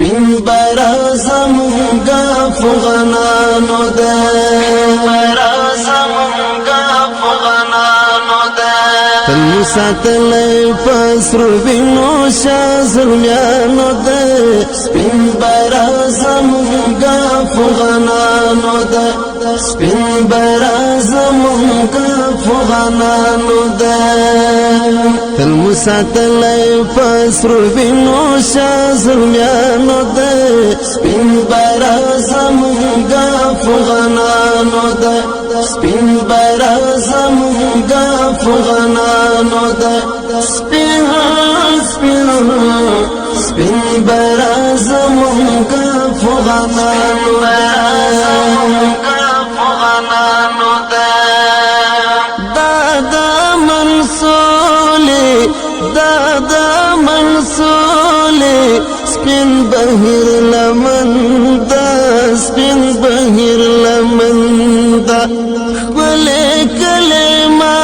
سپین بیرغ زمونږ افغانانو ده تل مو ساتلی په سرو وینو شاه زلمیانو ده سپین بیرغ زمونږ افغانانو ده سپین بیرغ زمونږ افغانانو ده تل مو ساتلی په سرو وینو شاه زلمیانو ده سپین بیرغ زمونږ افغانانو ده سپین بیرغ زمونږ افغانانو ده سپین بیرغ زمونږ افغانانو ده دا منصولې سپین بهیر لمن ده سپین بهیر لمن ده ښکلې کلمه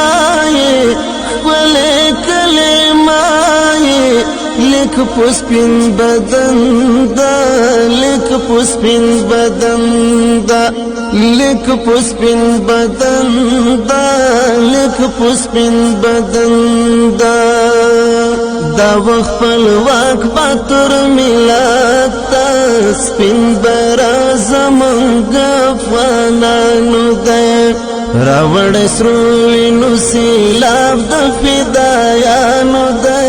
لیک په سپین بدن ده لیک په سپین بدن ده لیک په سپین بدن ده لیک په سپین بدن ده دا خپل واک باتور ملت سپین بیرغ زمونږ افغانانو ده راوړ سرو وینو سیلاب د فدایانو ده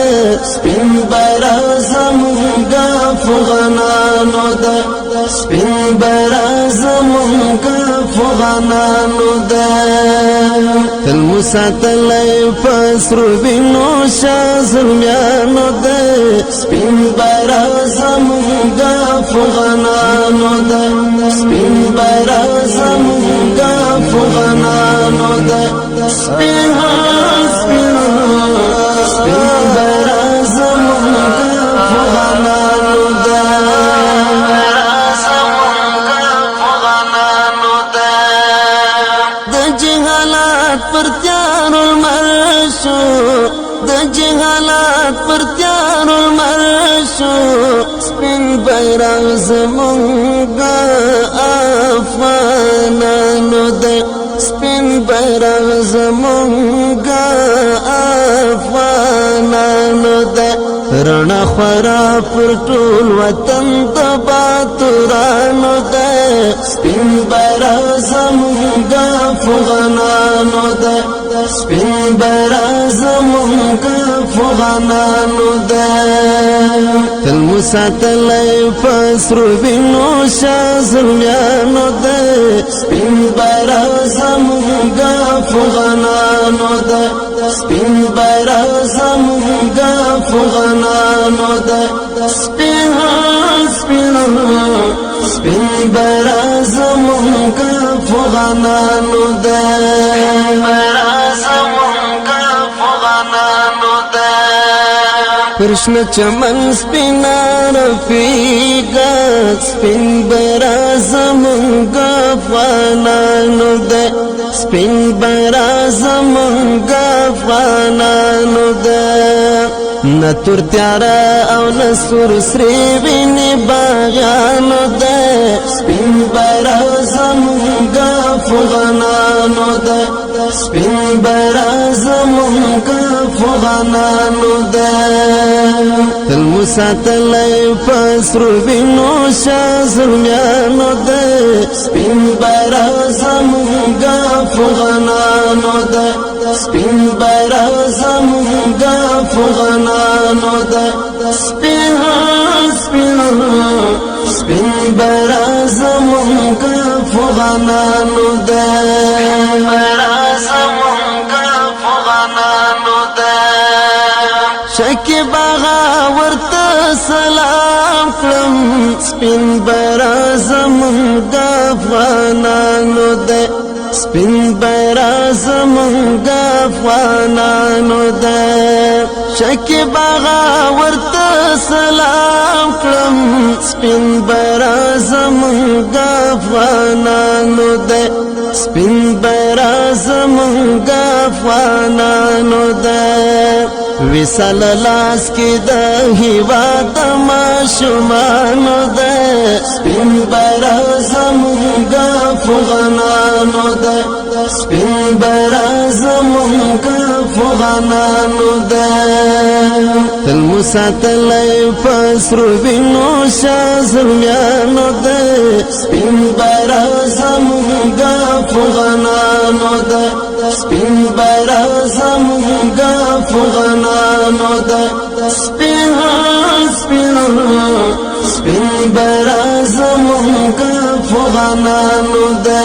سپین بیرغ زمونږ افغانانو ده سپین بیرغ زمونږ افغانانو ده تل مو ساتلی په سرو وینو شاه زلمیانو ده سپین بیرغ زمونږ افغانانو ده سپین بیرغ زمونږ افغانانو ده سپین بیرغ زمونږ افغانانو ده د جهالات پر تیارو لمر شو د جهالات پر تیارو لمر شو سپین بیرغ زمونږ افغانانو ده سپین بیرغ زمونږ افغانانو ده رڼا خورا پر ټول وطن د باتورانو ده سپین بیرغ زمونږ افغانانو ده سپین بیرغ زمونږ افغانانو ده تل مو ساتلی په سرو وینو شاه زلمیانو ده سپین بیرغ زمونږ افغانانو ده سپین بیرغ زمونږ افغانانو ده سپین بیرغ زمونږ افغانانو ده پرشن چمن سپین رفیقا سپین بیرغ زمونږ افغانانو ده سپین بیرغ زمونږ افغانانو ده نه تور تیاره او نه سور سرې وینې باغیانو ده سپین بیرغ زمونږ افغانانو ده سپین بیرغ زمونږ افغانانو ده تل مو ساتلی په سرو وینو شاه زلمیانو ده سپین بیرغ زمونږ افغانانو ده سپین بیرغ زمونږ افغانانو ده سپین بیرغ زمونږ افغانانو ده شکیب آغا ورته سلام کړم سپین بیرغ زمونږ افغانانو ده سپین بیرغ زمونږ افغانانو ده شکیب آغا ورته سلام کړم سپین بیرغ زمونږ افغانانو ده سپین بیرغ زمونږ افغانانو ده وصل لاس کی دا هیواد ماشومانو دا سپین بیرغ زمونگا افغانانو دا سپین بیرغ زمونگا افغانانو دا تل مساتلی پسرو بینو شا زلمیانو دا سپین بیرغ زمونگا افغانانو دا سپین بیرغ زمونگا افغانانو دا سپین بیرغ زمونگا افغانانو دا